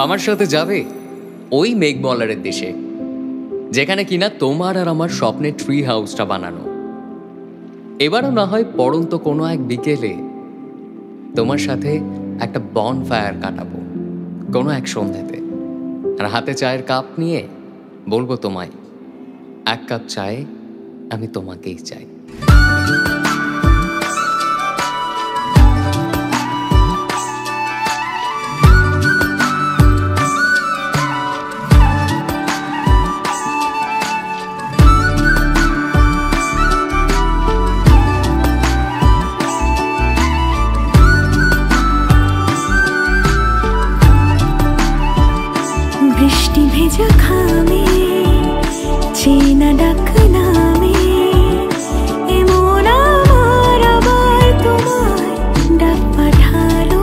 আমার সাথে যাবে ওই মেঘমলারের দেশে, যেখানে কিনা তোমার আর আমার স্বপ্নের ট্রি হাউসটা বানানো। এবারও না হয় পড়ন্ত কোনো এক বিকেলে তোমার সাথে একটা বন ফায়ার কাটাবো কোনো এক সন্ধ্যাতে, আর হাতে চায়ের কাপ নিয়ে বলবো তোমায়, এক কাপ চায়ে আমি তোমাকেই চাই। বৃষ্টি ভেজা খামে চেনা ডাক নামে, এমন আমার আবার তোমায় ডাক পাঠালো।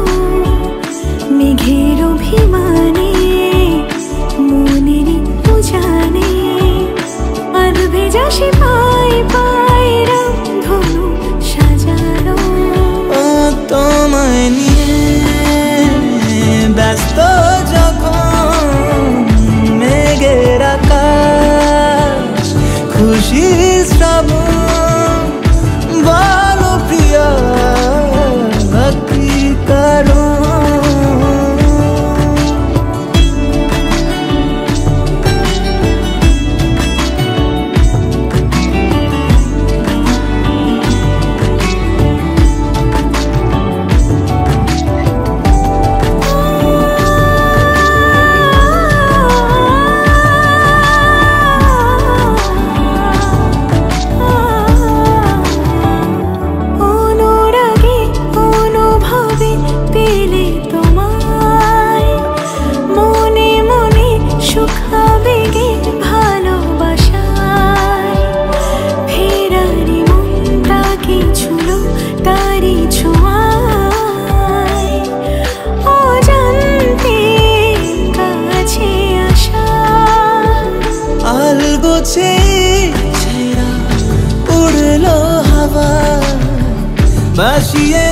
মেঘের অভিমানে মনের উজানে আধ ভেজা সে পাই পাই ধনু সাজালো। ও তোমায় নিয়ে ব্যস্ত খুশি শ্রাবণ বলো প্রিয়া কি কারণ। উড়লো হাওয়া ভাসিয়ে